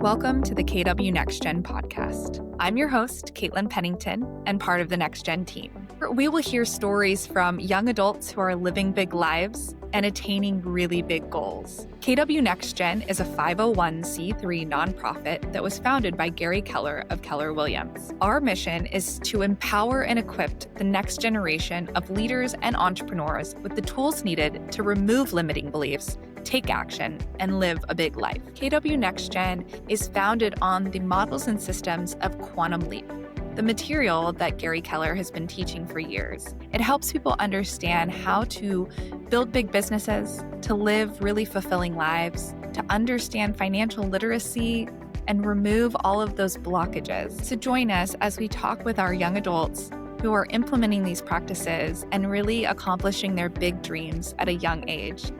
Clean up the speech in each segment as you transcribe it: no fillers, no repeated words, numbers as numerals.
Welcome to the KW Next Gen podcast. I'm your host, Kaitlyn Pennington, and part of the Next Gen team. We will hear stories from young adults who are living big lives and attaining really big goals. KW Next Gen is a 501c3 nonprofit that was founded by Gary Keller of Keller Williams. Our mission is to empower and equip the next generation of leaders and entrepreneurs with the tools needed to remove limiting beliefs, take action, and live a big life. KW Next Gen is founded on the models and systems of Quantum Leap, the material that Gary Keller has been teaching for years. It helps people understand how to build big businesses, to live really fulfilling lives, to understand financial literacy, and remove all of those blockages. So join us as we talk with our young adults who are implementing these practices and really accomplishing their big dreams at a young age.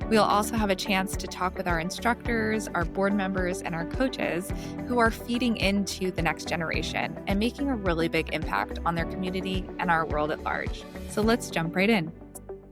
We'll also have a chance to talk with our instructors, our board members, and our coaches who are feeding into the next generation and making a really big impact on their community and our world at large. So let's jump right in.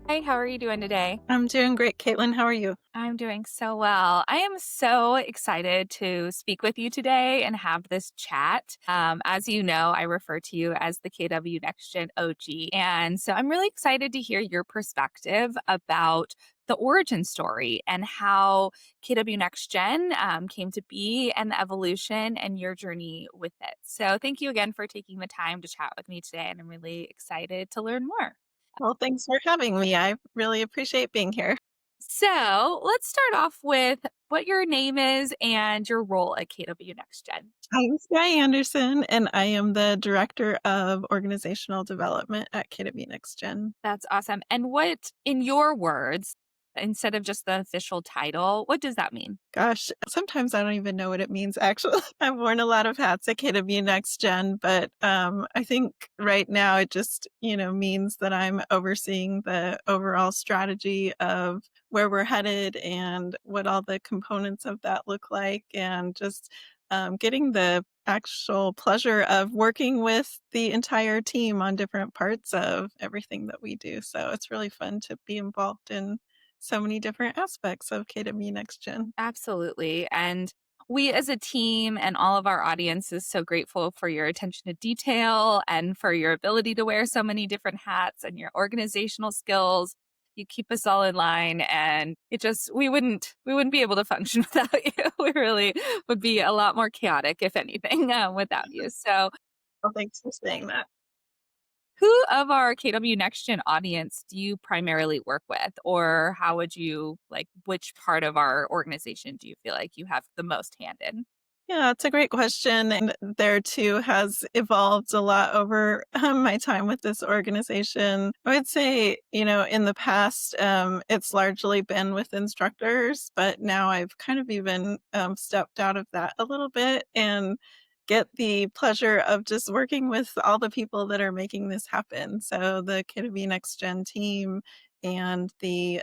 Hi, how are you doing today? I'm doing great, Kaitlyn. How are you? I'm doing so well. I am so excited to speak with you today and have this chat. As you know, I refer to you as the KW Next Gen OG. And so I'm really excited to hear your perspective about the origin story and how KW Next Gen came to be and the evolution and your journey with it. So thank you again for taking the time to chat with me today. And I'm really excited to learn more. Well, thanks for having me. I really appreciate being here. So let's start off with what your name is and your role at KW Next Gen. I'm Skye Anderson, and I am the Director of Organizational Development at KW Next Gen. That's awesome. And what, in your words, instead of just the official title, what does that mean? Gosh, sometimes I don't even know what it means, actually. I've worn a lot of hats at KW Next Gen, but I think right now it just, means that I'm overseeing the overall strategy of where we're headed and what all the components of that look like, and just getting the actual pleasure of working with the entire team on different parts of everything that we do. So it's really fun to be involved in so many different aspects of KW Next Gen. Absolutely. And we as a team and all of our audience is so grateful for your attention to detail and for your ability to wear so many different hats and your organizational skills. You keep us all in line, and we wouldn't be able to function without you. We really would be a lot more chaotic, if anything, without you. So Well, thanks for saying that. who of our KW Next Gen audience do you primarily work with? Or how would you, which part of our organization do you feel like you have the most hand in? Yeah, it's a great question. And there too has evolved a lot over my time with this organization. I would say, in the past, it's largely been with instructors, but now I've kind of even stepped out of that a little bit and get the pleasure of just working with all the people that are making this happen. So the KW Next Gen team and the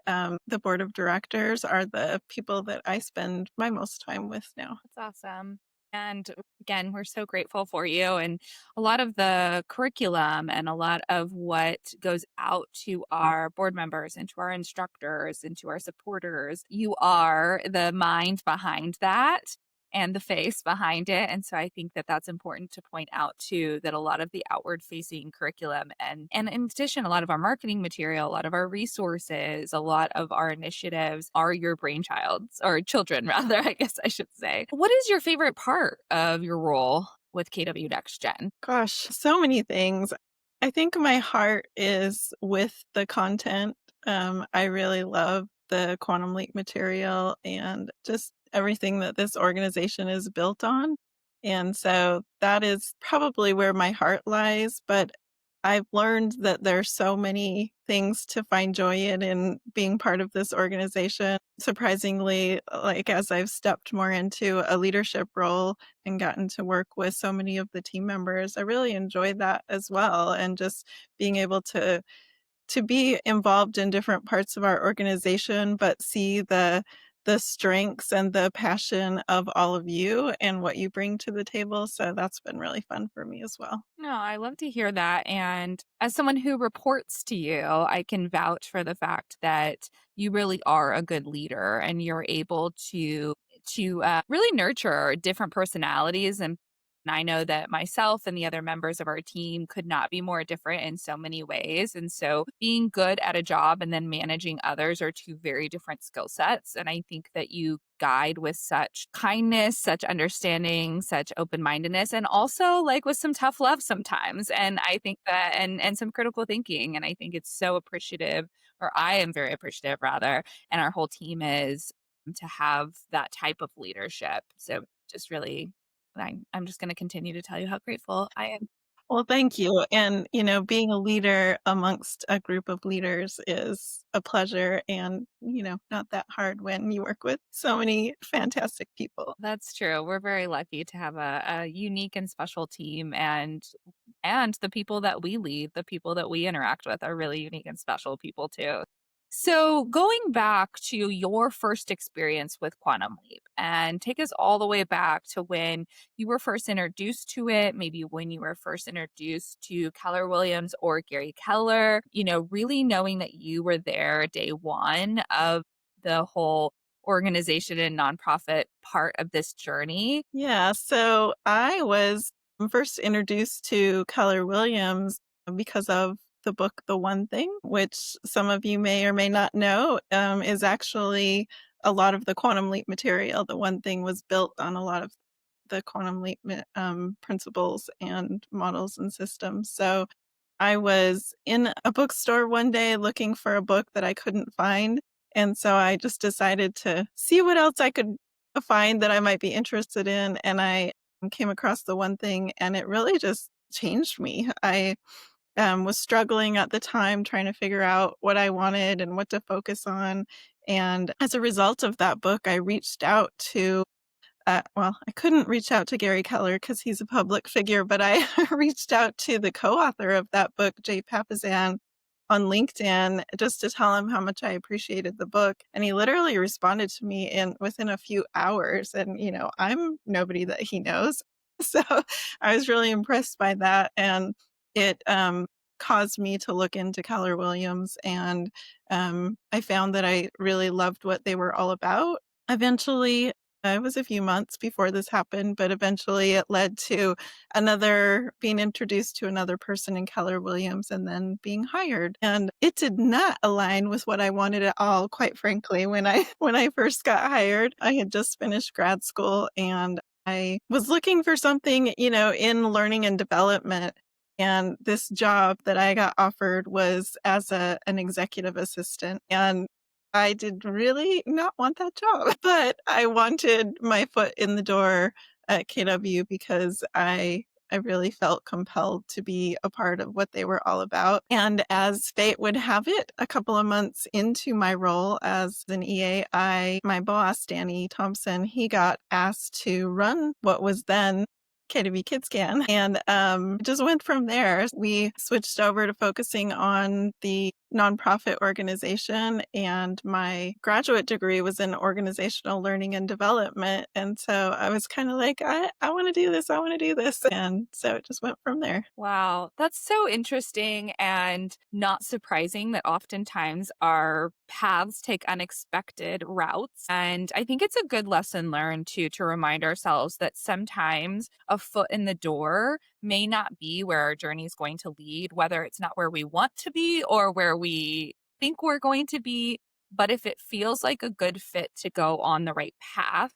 board of directors are the people that I spend my most time with now. That's awesome. And again, we're so grateful for you. And a lot of the curriculum and a lot of what goes out to our board members and to our instructors and to our supporters, you are the mind behind that and the face behind it. And so I think that that's important to point out too, that a lot of the outward facing curriculum and in addition, a lot of our marketing material, a lot of our resources, a lot of our initiatives are your brainchilds, or children rather, I guess I should say. What is your favorite part of your role with KW Next Gen? Gosh, so many things. I think my heart is with the content. I really love the Quantum Leap material and just everything that this organization is built on. And so that is probably where my heart lies. But I've learned that there's so many things to find joy in being part of this organization. Surprisingly, as I've stepped more into a leadership role and gotten to work with so many of the team members, I really enjoyed that as well. And just being able to be involved in different parts of our organization, but see the strengths and the passion of all of you and what you bring to the table. So that's been really fun for me as well. No, I love to hear that. And as someone who reports to you, I can vouch for the fact that you really are a good leader and you're able to to really nurture different personalities. And I know that myself and the other members of our team could not be more different in so many ways. And so being good at a job and then managing others are two very different skill sets. And I think that you guide with such kindness, such understanding, such open mindedness, and also like with some tough love sometimes. And I think that, and some critical thinking. And I think it's so appreciative, or I am very appreciative rather, and our whole team is to have that type of leadership. So just really I'm just gonna continue to tell you how grateful I am. Well, thank you. And, being a leader amongst a group of leaders is a pleasure and, not that hard when you work with so many fantastic people. That's true. We're very lucky to have a unique and special team, and the people that we lead, the people that we interact with are really unique and special people too. So, going back to your first experience with Quantum Leap and take us all the way back to when you were first introduced to it, maybe when you were first introduced to Keller Williams or Gary Keller, really knowing that you were there day one of the whole organization and nonprofit part of this journey. Yeah, so I was first introduced to Keller Williams because of the book The One Thing, which some of you may or may not know is actually a lot of the quantum leap material. The One Thing was built on a lot of the quantum leap principles and models and systems. So I was in a bookstore one day looking for a book that I couldn't find. And so I just decided to see what else I could find that I might be interested in. And I came across The One Thing, and it really just changed me. I was struggling at the time trying to figure out what I wanted and what to focus on. And as a result of that book, I reached out to well, I couldn't reach out to Gary Keller because he's a public figure, but I reached out to the co-author of that book, Jay Papasan, on LinkedIn just to tell him how much I appreciated the book. And he literally responded to me in within a few hours. And, I'm nobody that he knows. So I was really impressed by that. And it caused me to look into Keller Williams. And I found that I really loved what they were all about. Eventually, it was a few months before this happened, but eventually it led to being introduced to another person in Keller Williams and then being hired. And it did not align with what I wanted at all, quite frankly. When I when I first got hired, I had just finished grad school and I was looking for something, in learning and development. And this job that I got offered was as an executive assistant. And I did really not want that job, but I wanted my foot in the door at KW because I really felt compelled to be a part of what they were all about. And as fate would have it, a couple of months into my role as an EA, my boss, Danny Thompson, he got asked to run what was then KW KidsCan. And it just went from there. We switched over to focusing on the nonprofit organization, and my graduate degree was in organizational learning and development. And so I was kind of like, I want to do this. I want to do this. And so it just went from there. Wow, that's so interesting and not surprising that oftentimes our paths take unexpected routes. And I think it's a good lesson learned to remind ourselves that sometimes a foot in the door may not be where our journey is going to lead, whether it's not where we want to be or where we think we're going to be. But if it feels like a good fit to go on the right path,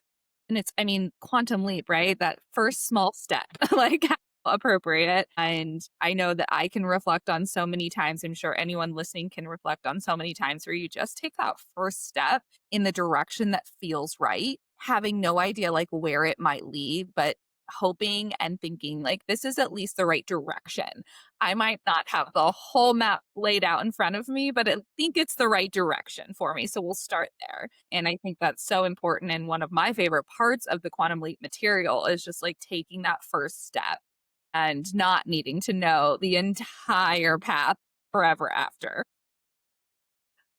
and I mean, quantum leap, right? That first small step, like appropriate. And I know that I can reflect on so many times. I'm sure anyone listening can reflect on so many times where you just take that first step in the direction that feels right, having no idea like where it might lead, but hoping and thinking like this is at least the right direction. I might not have the whole map laid out in front of me, but I think it's the right direction for me. So we'll start there. And I think that's so important. And one of my favorite parts of the quantum leap material is just like taking that first step and not needing to know the entire path forever after.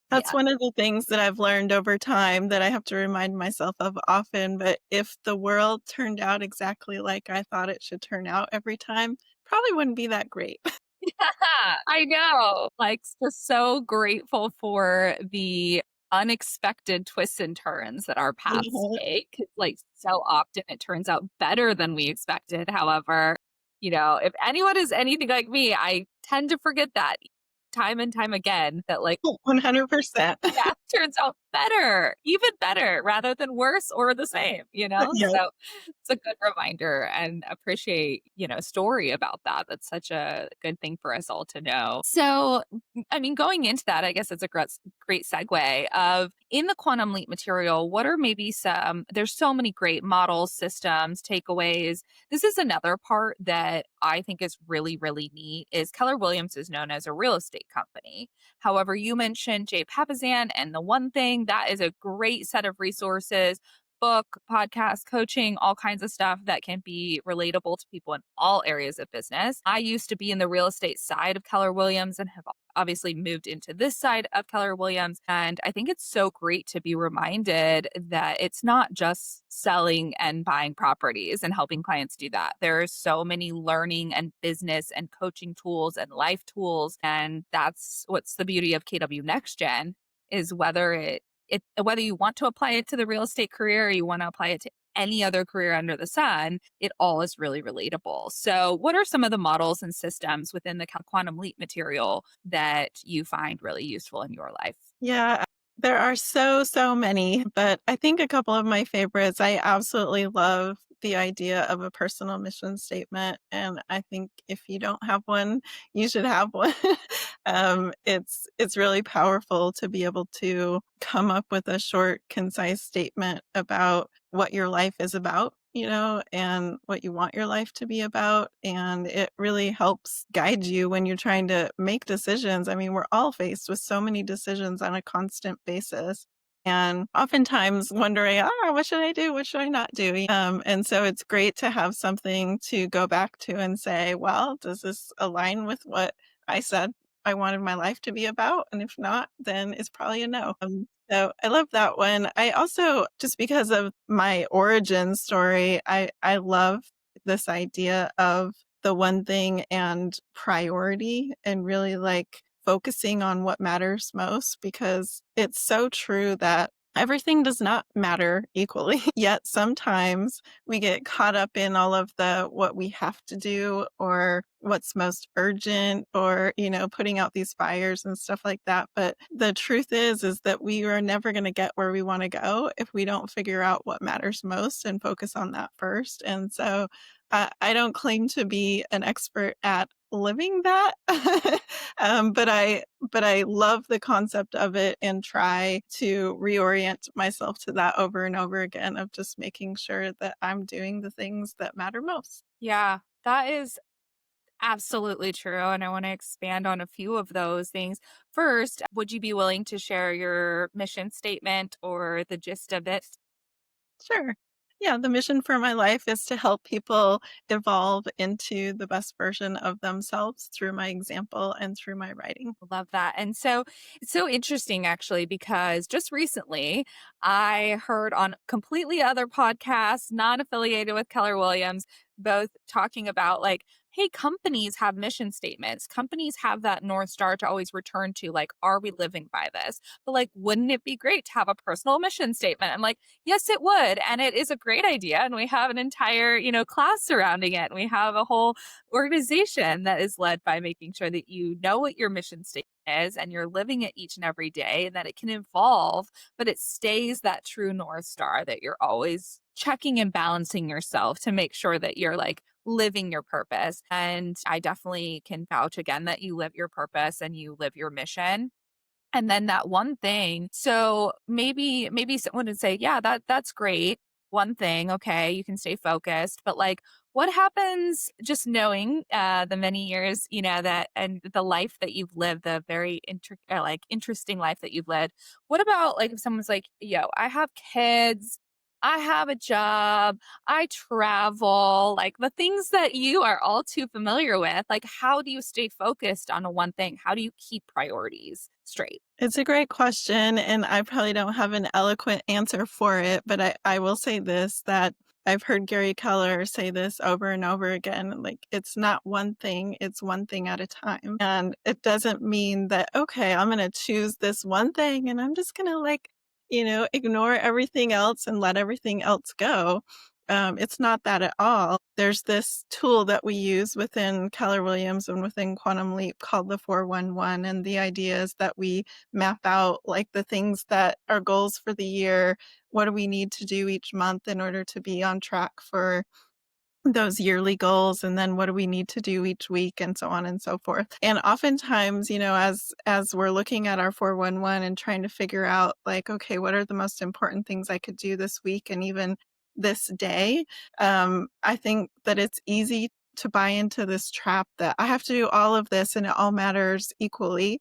That's Yeah. one of the things that I've learned over time that I have to remind myself of often. But if the world turned out exactly like I thought it should turn out every time, probably wouldn't be that great. I know. Like, just so grateful for the unexpected twists and turns that our paths Mhm. take. 'Cause, like, so often it turns out better than we expected. However, if anyone is anything like me, I tend to forget that time and time again that, like, 100%. yeah, turns out better, even better, rather than worse or the same, you know? Yeah. So it's a good reminder and appreciate, story about that. That's such a good thing for us all to know. So, I mean, going into that, I guess it's a great segue of in the quantum leap material, what are maybe there's so many great models, systems, takeaways. This is another part that I think is really, really neat is Keller Williams is known as a real estate company. However, you mentioned Jay Papasan and the one thing that is a great set of resources, book, podcast, coaching, all kinds of stuff that can be relatable to people in all areas of business. I used to be in the real estate side of Keller Williams and have obviously moved into this side of Keller Williams. And I think it's so great to be reminded that it's not just selling and buying properties and helping clients do that. There are so many learning and business and coaching tools and life tools. And that's what's the beauty of KW Next Gen is whether you want to apply it to the real estate career or you want to apply it to any other career under the sun, it all is really relatable. So, what are some of the models and systems within the Quantum Leap material that you find really useful in your life? Yeah, there are so many, but I think a couple of my favorites, I absolutely love the idea of a personal mission statement, and I think if you don't have one, you should have one. It's really powerful to be able to come up with a short, concise statement about what your life is about, and what you want your life to be about, and it really helps guide you when you're trying to make decisions. I mean, we're all faced with so many decisions on a constant basis, and oftentimes wondering, what should I do? What should I not do? And so it's great to have something to go back to and say, well, does this align with what I said I wanted my life to be about? And if not, then it's probably a no. So I love that one. I also, just because of my origin story, I love this idea of the one thing and priority and really like focusing on what matters most, because it's so true that everything does not matter equally. Yet sometimes we get caught up in all of the what we have to do or what's most urgent or, putting out these fires and stuff like that. But the truth is that we are never going to get where we want to go if we don't figure out what matters most and focus on that first. And so I don't claim to be an expert at living that. But I love the concept of it and try to reorient myself to that over and over again of just making sure that I'm doing the things that matter most. Yeah, that is absolutely true. And I want to expand on a few of those things. First, would you be willing to share your mission statement or the gist of it? Sure. Yeah, the mission for my life is to help people evolve into the best version of themselves through my example and through my writing. Love that. And so it's so interesting actually, because just recently I heard on completely other podcasts, not affiliated with Keller Williams, both talking about like, hey, companies have mission statements. Companies have that North Star to always return to, like, are we living by this? But like, wouldn't it be great to have a personal mission statement? I'm like, yes, it would. And it is a great idea. And we have an entire, class surrounding it. And we have a whole organization that is led by making sure that you know what your mission statement is and you're living it each and every day and that it can evolve, but it stays that true North Star that you're always checking and balancing yourself to make sure that you're like living your purpose. And I definitely can vouch again that you live your purpose and you live your mission. And then that one thing, so maybe someone would say, yeah, that's great. One thing, okay, you can stay focused, but like what happens just knowing the many years, that and the life that you've lived, the very interesting life that you've led. What about like if someone's like, yo, I have kids, I have a job, I travel, like the things that you are all too familiar with. Like, how do you stay focused on a one thing? How do you keep priorities straight? It's a great question, and I probably don't have an eloquent answer for it, but I will say this, that I've heard Gary Keller say this over and over again, like, it's not one thing, it's one thing at a time. And it doesn't mean that, okay, I'm gonna choose this one thing and I'm just gonna like, ignore everything else and let everything else go. It's not that at all. There's this tool that we use within Keller Williams and within Quantum Leap called the 411. And the idea is that we map out like the things that are goals for the year. What do we need to do each month in order to be on track for those yearly goals, and then what do we need to do each week, and so on and so forth. And oftentimes, as we're looking at our 411 and trying to figure out like, okay, what are the most important things I could do this week and even this day, I think that it's easy to buy into this trap that I have to do all of this and it all matters equally.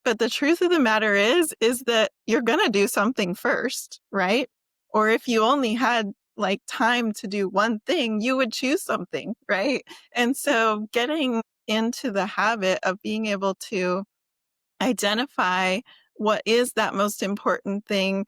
But the truth of the matter is that you're gonna do something first, right? Or if you only had, like, time to do one thing, you would choose something, right? And so getting into the habit of being able to identify what is that most important thing.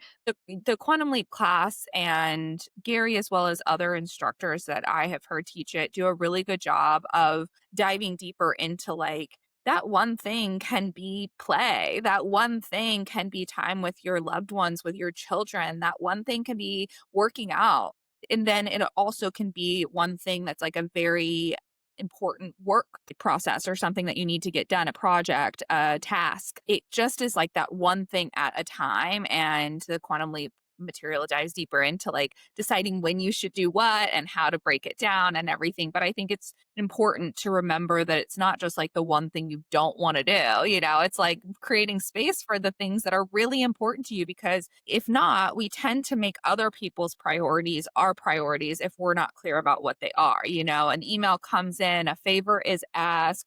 The Quantum Leap class and Gary, as well as other instructors that I have heard teach it, do a really good job of diving deeper into like that one thing can be play. That one thing can be time with your loved ones, with your children. That one thing can be working out. And then it also can be one thing that's like a very important work process or something that you need to get done, a project, a task. It just is like that one thing at a time. And the Quantum Leap material dives deeper into like deciding when you should do what and how to break it down and everything. But I think it's important to remember that it's not just like the one thing you don't want to do. It's like creating space for the things that are really important to you, because if not, we tend to make other people's priorities our priorities if we're not clear about what they are. An email comes in, a favor is asked,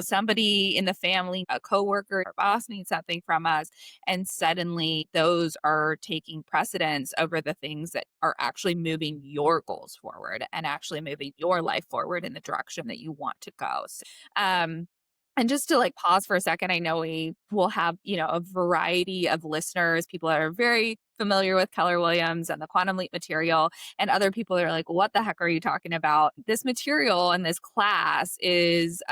somebody in the family, a coworker or boss needs something from us, and suddenly those are taking precedence over the things that are actually moving your goals forward and actually moving your life forward in the direction that you want to go. Um, and just to like pause for a second, I know we will have, a variety of listeners, people that are very familiar with Keller Williams and the Quantum Leap material, and other people that are like, what the heck are you talking about? This material and this class is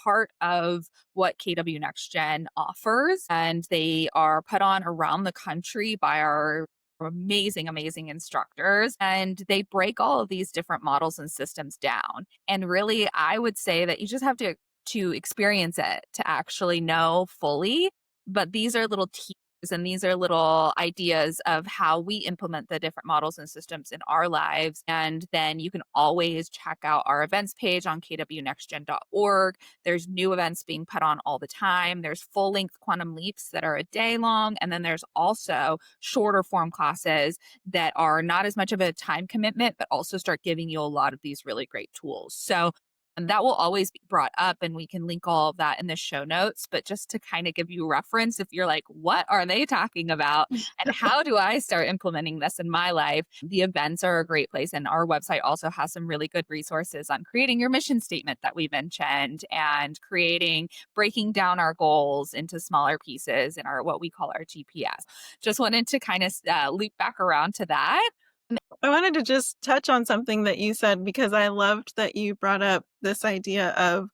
part of what KW Next Gen offers, and they are put on around the country by our amazing instructors, and they break all of these different models and systems down. And really, I would say that you just have to experience it to actually know fully. But these are little teasers and these are little ideas of how we implement the different models and systems in our lives. And then you can always check out our events page on kwnextgen.org. There's new events being put on all the time. There's full length quantum leaps that are a day long. And then there's also shorter form classes that are not as much of a time commitment, but also start giving you a lot of these really great tools. So and that will always be brought up, and we can link all of that in the show notes. But just to kind of give you reference, if you're like, what are they talking about? And how do I start implementing this in my life? The events are a great place. And our website also has some really good resources on creating your mission statement that we mentioned and breaking down our goals into smaller pieces in what we call our GPS. Just wanted to kind of loop back around to that. I wanted to just touch on something that you said because I loved that you brought up this idea of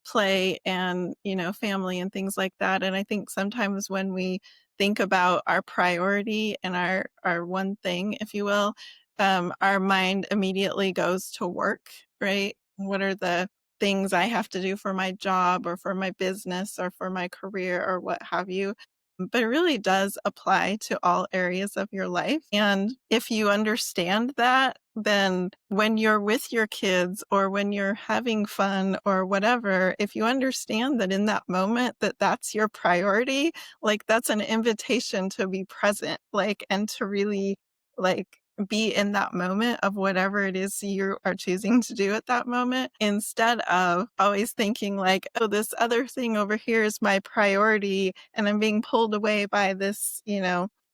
play and, family and things like that. And I think sometimes when we think about our priority and our one thing, if you will, our mind immediately goes to work, right? What are the things I have to do for my job or for my business or for my career or what have you? But it really does apply to all areas of your life. And if you understand that, then when you're with your kids or when you're having fun or whatever, if you understand that in that moment that that's your priority, like that's an invitation to be present, like, and to really like be in that moment of whatever it is you are choosing to do at that moment, instead of always thinking like, oh, this other thing over here is my priority and I'm being pulled away by this,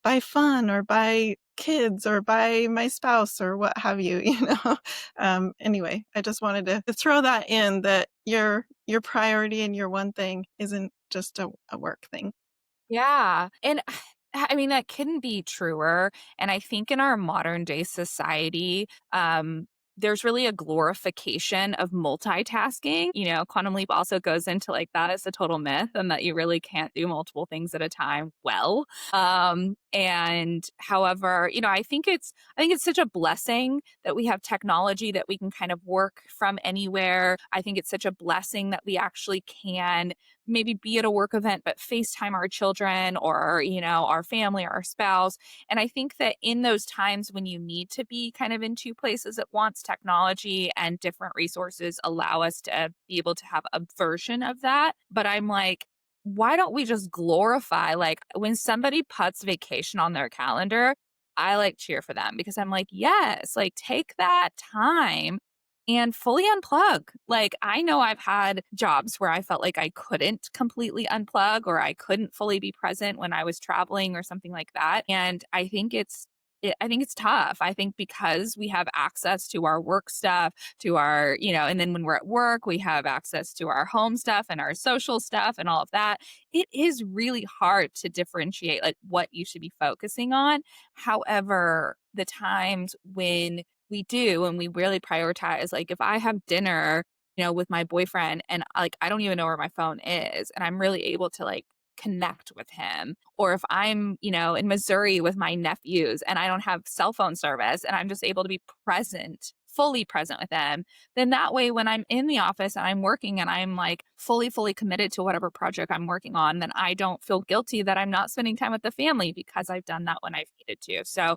by fun or by kids or by my spouse or what have you, anyway, I just wanted to throw that in, that your priority and your one thing isn't just a work thing. Yeah. And I mean, that couldn't be truer. And I think in our modern day society, there's really a glorification of multitasking. Quantum Leap also goes into like that is a total myth and that you really can't do multiple things at a time well. And however, I think it's such a blessing that we have technology that we can kind of work from anywhere. I think it's such a blessing that we actually can maybe be at a work event, but FaceTime our children or, our family or our spouse. And I think that in those times when you need to be kind of in two places at once, technology and different resources allow us to be able to have a version of that. But I'm like, why don't we just glorify, like when somebody puts vacation on their calendar, I like cheer for them because I'm like, yes, like take that time and fully unplug. Like, I know I've had jobs where I felt like I couldn't completely unplug or I couldn't fully be present when I was traveling or something like that. And I think it's tough. I think because we have access to our work stuff, to our, and then when we're at work, we have access to our home stuff and our social stuff and all of that. It is really hard to differentiate like what you should be focusing on. However, the times when we do and we really prioritize, like if I have dinner, with my boyfriend and like I don't even know where my phone is and I'm really able to like connect with him, or if I'm, in Missouri with my nephews and I don't have cell phone service and I'm just able to be present, fully present with them, then that way when I'm in the office and I'm working and I'm like fully committed to whatever project I'm working on, then I don't feel guilty that I'm not spending time with the family because I've done that when I've needed to. So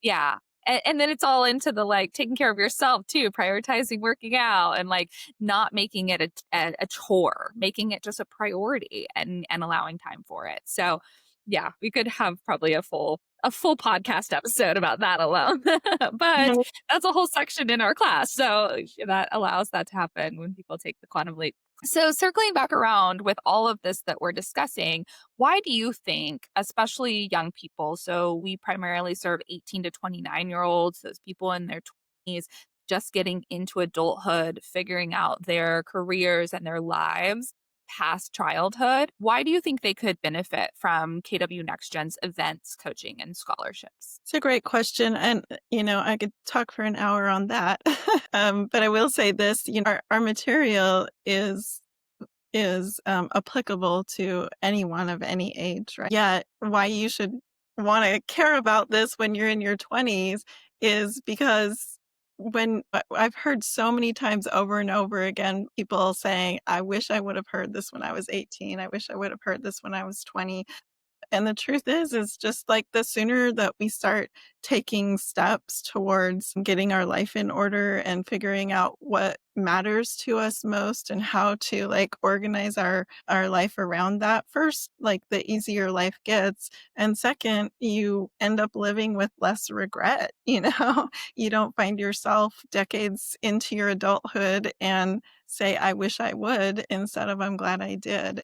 yeah. And then it's all into the like taking care of yourself too, prioritizing working out and like not making it a chore, making it just a priority and allowing time for it. So yeah, we could have probably a full podcast episode about that alone. But that's a whole section in our class. So that allows that to happen when people take the quantum leap. So, circling back around with all of this that we're discussing, why do you think, especially young people, so we primarily serve 18 to 29-year-olds, those people in their 20s, just getting into adulthood, figuring out their careers and their lives past childhood, why do you think they could benefit from KW Next Gen's events, coaching, and scholarships? It's a great question. And, I could talk for an hour on that. But I will say this, our material is applicable to anyone of any age, right? Yet, why you should want to care about this when you're in your 20s is because when I've heard so many times over and over again, people saying, I wish I would have heard this when I was 18. I wish I would have heard this when I was 20. And the truth is just like the sooner that we start taking steps towards getting our life in order and figuring out what matters to us most and how to like organize our life around that, first, like the easier life gets. And second, you end up living with less regret, you don't find yourself decades into your adulthood and say, I wish I would, instead of I'm glad I did.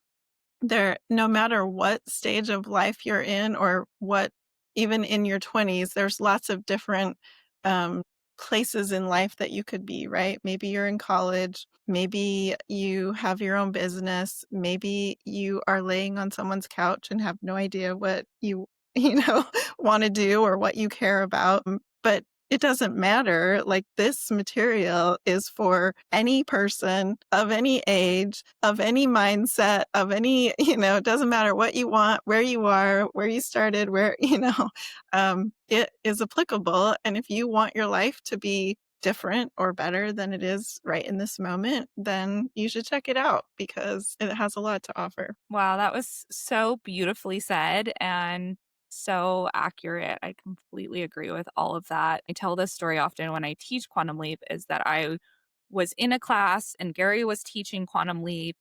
No matter what stage of life you're in or what, even in your 20s, there's lots of different um, places in life that you could be, right? Maybe you're in college, maybe you have your own business, maybe you are laying on someone's couch and have no idea what you you know want to do or what you care about. But it doesn't matter. Like, this material is for any person of any age, of any mindset, of any, it doesn't matter what you want, where you are, where you started, it is applicable. And if you want your life to be different or better than it is right in this moment, then you should check it out because it has a lot to offer. Wow, that was so beautifully said and so accurate. I completely agree with all of that. I tell this story often when I teach Quantum Leap is that I was in a class and Gary was teaching Quantum Leap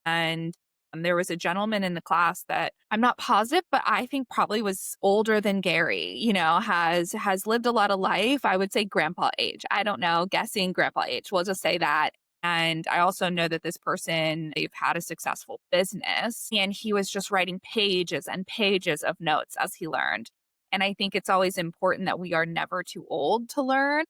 and there was a gentleman in the class that I'm not positive, but I think probably was older than Gary, has lived a lot of life. I would say grandpa age. I don't know, guessing grandpa age. We'll just say that. And I also know that this person, they've had a successful business and he was just writing pages and pages of notes as he learned. And I think it's always important that we are never too old to learn.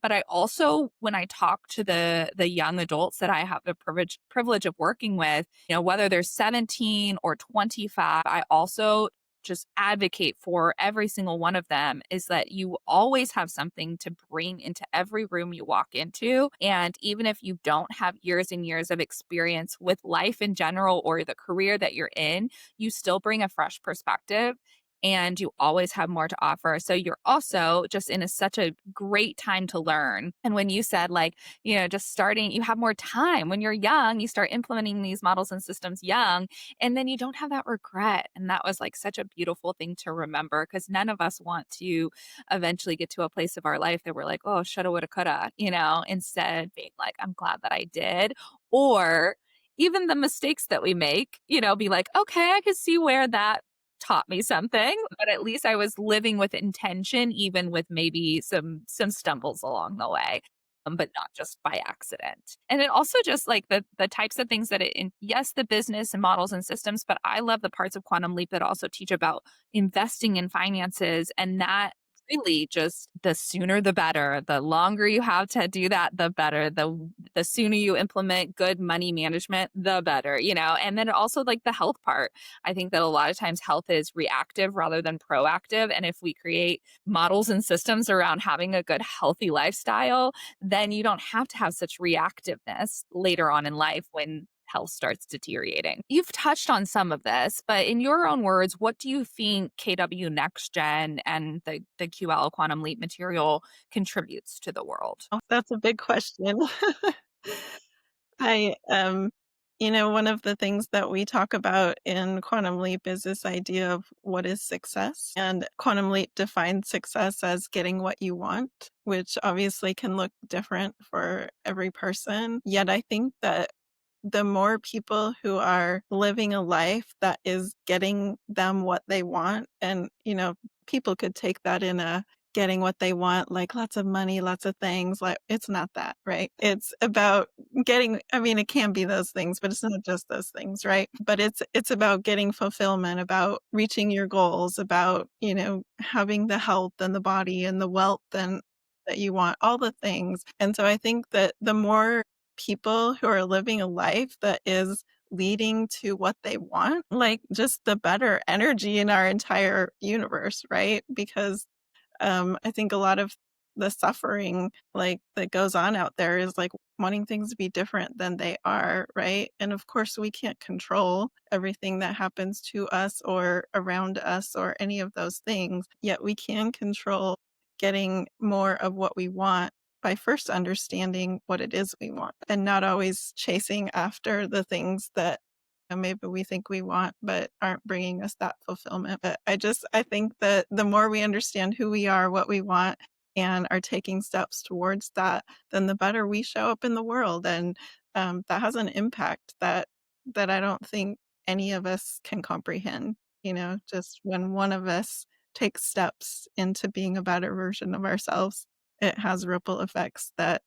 But I also, when I talk to the young adults that I have the privilege of working with, whether they're 17 or 25, I also just advocate for every single one of them is that you always have something to bring into every room you walk into. And even if you don't have years and years of experience with life in general or the career that you're in, you still bring a fresh perspective and you always have more to offer. So you're also just in such a great time to learn. And when you said, like, just starting, you have more time when you're young, you start implementing these models and systems young, and then you don't have that regret. And that was like such a beautiful thing to remember because none of us want to eventually get to a place of our life that we're like, oh, shoulda, woulda, coulda, instead being like, I'm glad that I did. Or even the mistakes that we make, be like, okay, I can see where that taught me something, but at least I was living with intention, even with maybe some stumbles along the way. But not just by accident. And it also just like the types of things that yes, the business and models and systems, but I love the parts of Quantum Leap that also teach about investing in finances. And that really just the sooner the better. The longer you have to do that, the better. The sooner you implement good money management, the better, And then also like the health part. I think that a lot of times health is reactive rather than proactive. And if we create models and systems around having a good healthy lifestyle, then you don't have to have such reactiveness later on in life when health starts deteriorating. You've touched on some of this, but in your own words, what do you think KW Next Gen and the QL Quantum Leap material contributes to the world? Oh, that's a big question. I, one of the things that we talk about in Quantum Leap is this idea of what is success. And Quantum Leap defines success as getting what you want, which obviously can look different for every person. Yet I think that the more people who are living a life that is getting them what they want, and, people could take that in a getting what they want, like lots of money, lots of things. Like, it's not that, right? It's about getting, I mean, it can be those things, but it's not just those things, right? But it's about getting fulfillment, about reaching your goals, about, having the health and the body and the wealth and that you want, all the things. And so I think that the more people who are living a life that is leading to what they want, like just the better energy in our entire universe, right? Because I think a lot of the suffering like that goes on out there is like wanting things to be different than they are, right? And of course we can't control everything that happens to us or around us or any of those things, yet we can control getting more of what we want by first understanding what it is we want and not always chasing after the things that maybe we think we want but aren't bringing us that fulfillment. But I think that the more we understand who we are, what we want, and are taking steps towards that, then the better we show up in the world. And that has an impact that I don't think any of us can comprehend. Just when one of us takes steps into being a better version of ourselves, it has ripple effects that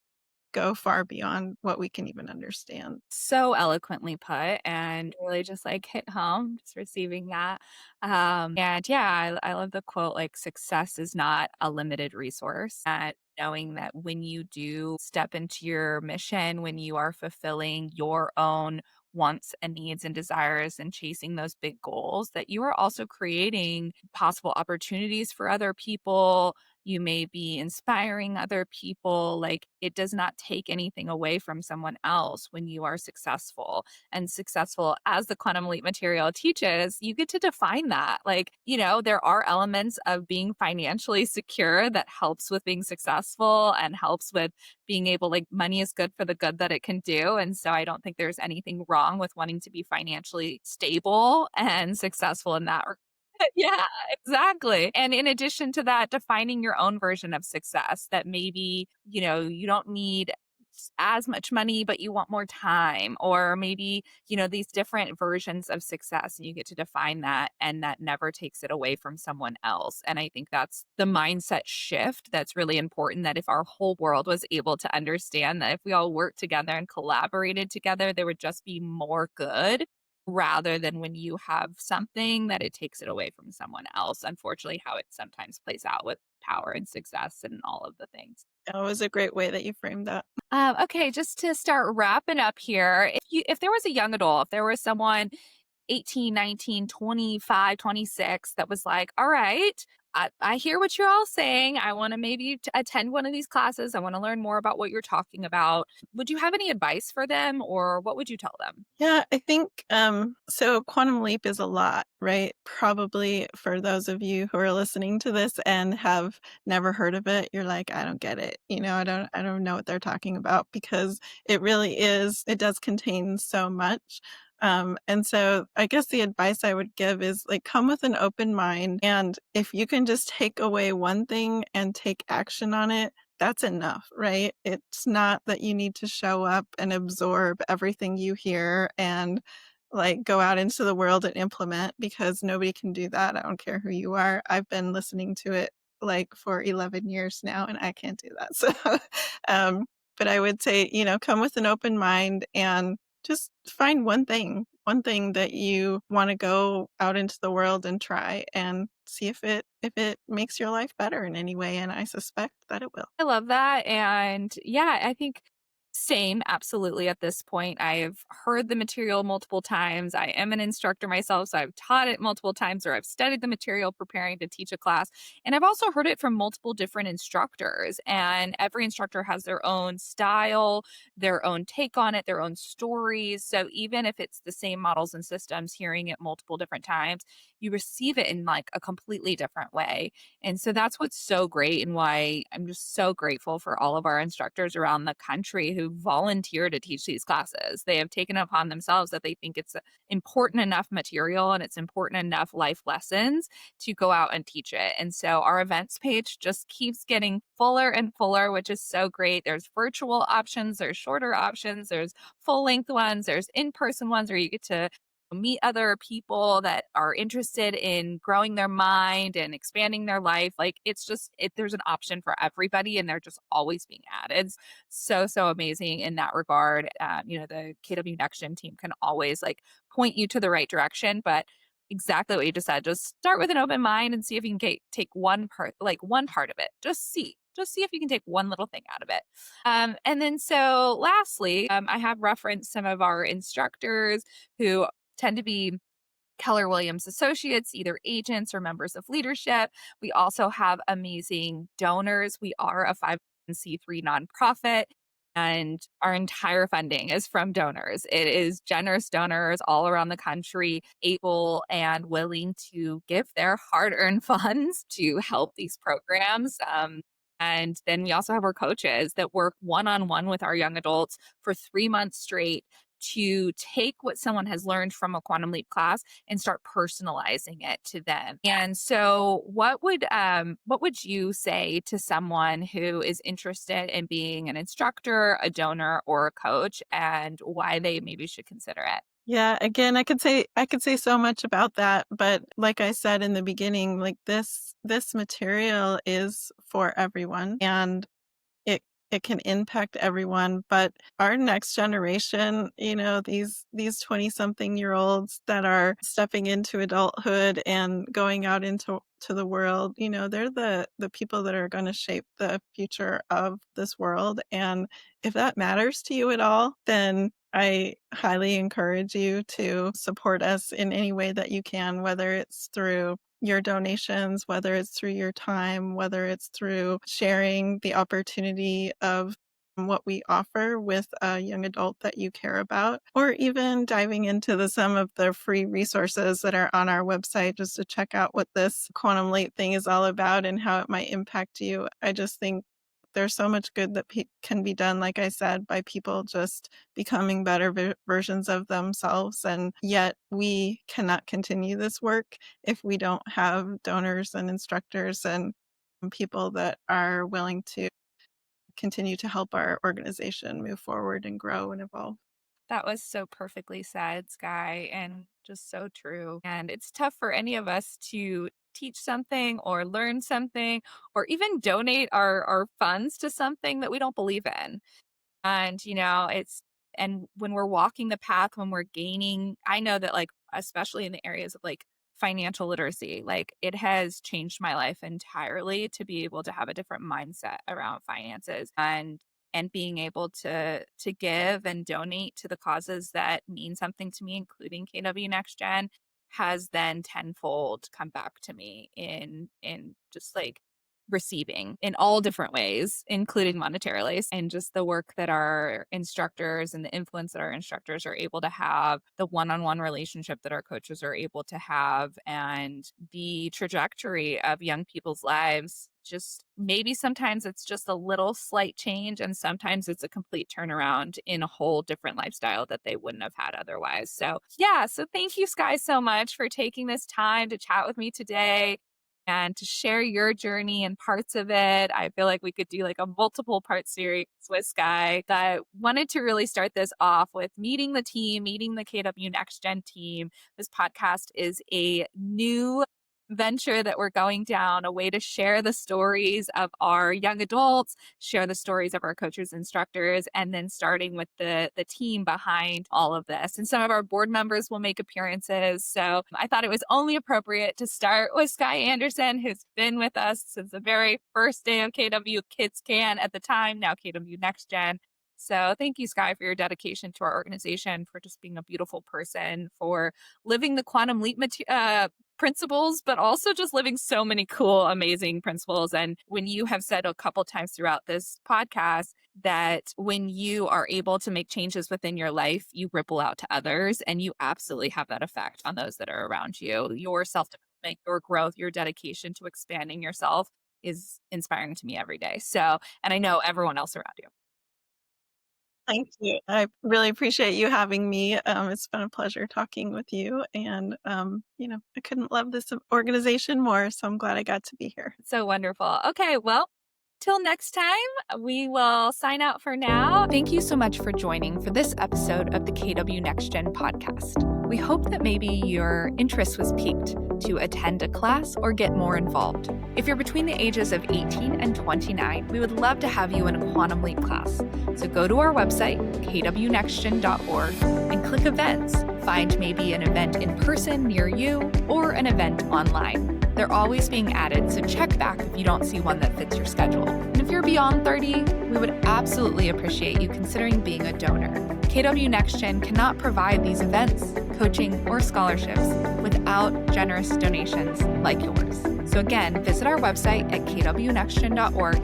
go far beyond what we can even understand. So eloquently put and really just like hit home, just receiving that. And yeah, I love the quote like, success is not a limited resource. And knowing that when you do step into your mission, when you are fulfilling your own wants and needs and desires and chasing those big goals, that you are also creating possible opportunities for other people. You may be inspiring other people. Like, it does not take anything away from someone else when you are successful. And successful, as the Quantum Leap material teaches, you get to define that. Like, there are elements of being financially secure that helps with being successful and helps with being able, like, money is good for the good that it can do. And so I don't think there's anything wrong with wanting to be financially stable and successful in that. Yeah, exactly. And in addition to that, defining your own version of success that maybe, you don't need as much money, but you want more time, or maybe, these different versions of success, and you get to define that, and that never takes it away from someone else. And I think that's the mindset shift that's really important, that if our whole world was able to understand that if we all worked together and collaborated together, there would just be more good rather than when you have something that it takes it away from someone else. Unfortunately, how it sometimes plays out with power and success and all of the things. That was a great way that you framed that. Okay, just to start wrapping up here, if there was a young adult, if there was someone 18, 19, 25, 26 that was like, all right, I hear what you're all saying. I want to maybe attend one of these classes. I want to learn more about what you're talking about. Would you have any advice for them or what would you tell them? Yeah, I think so quantum leap is a lot, right? Probably for those of you who are listening to this and have never heard of it, you're like, I don't get it. I don't know what they're talking about because it does contain so much. And so I guess the advice I would give is like come with an open mind. And if you can just take away one thing and take action on it, that's enough, right? It's not that you need to show up and absorb everything you hear and like go out into the world and implement because nobody can do that. I don't care who you are. I've been listening to it like for 11 years now and I can't do that. So, um, but I would say, come with an open mind and just find one thing that you want to go out into the world and try and see if it makes your life better in any way, and I suspect that it will. I love that. And yeah, I think same, absolutely. At this point, I've heard the material multiple times. I am an instructor myself, so I've taught it multiple times or I've studied the material preparing to teach a class. And I've also heard it from multiple different instructors. And every instructor has their own style, their own take on it, their own stories. So even if it's the same models and systems, hearing it multiple different times, you receive it in like a completely different way. And so that's what's so great and why I'm just so grateful for all of our instructors around the country who volunteer to teach these classes. They have taken it upon themselves that they think it's important enough material and it's important enough life lessons to go out and teach it. And so our events page just keeps getting fuller and fuller, which is so great. There's virtual options, there's shorter options, there's full length ones, there's in person ones where you get to meet other people that are interested in growing their mind and expanding their life. Like there's an option for everybody and they're just always being added. So, so amazing in that regard. The KW Next Gen team can always like point you to the right direction, but exactly what you just said, just start with an open mind and see if you can take one part of it. Just see if you can take one little thing out of it. And then so lastly, I have referenced some of our instructors who tend to be Keller Williams associates, either agents or members of leadership. We also have amazing donors. We are a 501c3 nonprofit, and our entire funding is from donors. It is generous donors all around the country, able and willing to give their hard earned funds to help these programs. And then we also have our coaches that work one on one with our young adults for 3 months straight to take what someone has learned from a quantum leap class and start personalizing it to them. And so what would you say to someone who is interested in being an instructor, a donor, or a coach, and why they maybe should consider it? Yeah, again, I could say so much about that, but like I said in the beginning, like this material is for everyone and it it can impact everyone, but our next generation, these 20-something-year-olds that are stepping into adulthood and going out into the world, they're the people that are going to shape the future of this world. And if that matters to you at all, then I highly encourage you to support us in any way that you can, whether it's through your donations, whether it's through your time, whether it's through sharing the opportunity of what we offer with a young adult that you care about, or even diving into some of the free resources that are on our website just to check out what this quantum leap thing is all about and how it might impact you. I just think there's so much good that can be done, like I said, by people just becoming better versions of themselves. And yet we cannot continue this work if we don't have donors and instructors and people that are willing to continue to help our organization move forward and grow and evolve. That was so perfectly said, Sky, and just so true. And it's tough for any of us to teach something or learn something or even donate our funds to something that we don't believe in. And, and when we're walking the path, when we're gaining, I know that, like, especially in the areas of like financial literacy, like it has changed my life entirely to be able to have a different mindset around finances. And and being able to give and donate to the causes that mean something to me, including KW Next Gen, has then tenfold come back to me in just like receiving in all different ways, including monetarily, and just the work that our instructors and the influence that our instructors are able to have, the one-on-one relationship that our coaches are able to have, and the trajectory of young people's lives. Just maybe sometimes it's just a little slight change, and sometimes it's a complete turnaround in a whole different lifestyle that they wouldn't have had otherwise. So yeah, so thank you, Skye, so much for taking this time to chat with me today and to share your journey and parts of it. I feel like we could do like a multiple part series with Skye. I wanted to really start this off with meeting the team, meeting the KW Next Gen team. This podcast is a new venture that we're going down, a way to share the stories of our young adults, share the stories of our coaches, instructors, and then starting with the team behind all of this. And some of our board members will make appearances. So I thought it was only appropriate to start with Skye Anderson, who's been with us since the very first day of KW Kids Can at the time, now KW Next Gen. So thank you, Skye, for your dedication to our organization, for just being a beautiful person, for living the quantum leap principles, but also just living so many cool, amazing principles. And when you have said a couple times throughout this podcast that when you are able to make changes within your life, you ripple out to others, and you absolutely have that effect on those that are around you. Your self-development, your growth, your dedication to expanding yourself is inspiring to me every day. So, and I know everyone else around you. Thank you. I really appreciate you having me. It's been a pleasure talking with you. And, I couldn't love this organization more. So I'm glad I got to be here. So wonderful. Okay, well, till next time, we will sign out for now. Thank you so much for joining for this episode of the KW Next Gen podcast. We hope that maybe your interest was piqued to attend a class or get more involved. If you're between the ages of 18 and 29, we would love to have you in a Quantum Leap class. So go to our website, kwnextgen.org, and click events. Find maybe an event in person near you or an event online. They're always being added, so check back if you don't see one that fits your schedule. And if you're beyond 30, we would absolutely appreciate you considering being a donor. KW Next Gen cannot provide these events, coaching, or scholarships without generous donations like yours. So again, visit our website at kwnextgen.org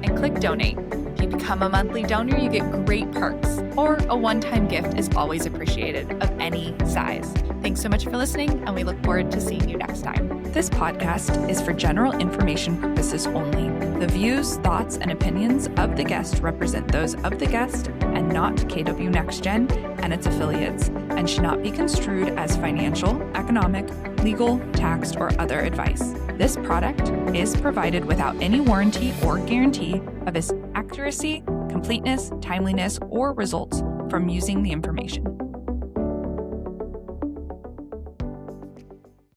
and click donate. If you become a monthly donor, you get great perks, or a one-time gift is always appreciated of any size. Thanks so much for listening, and we look forward to seeing you next time. This podcast is for general information purposes only. The views, thoughts, and opinions of the guest represent those of the guest and not KW Next Gen and its affiliates, and should not be construed as financial, economic, legal, tax, or other advice. This product is provided without any warranty or guarantee of its accuracy, completeness, timeliness, or results from using the information.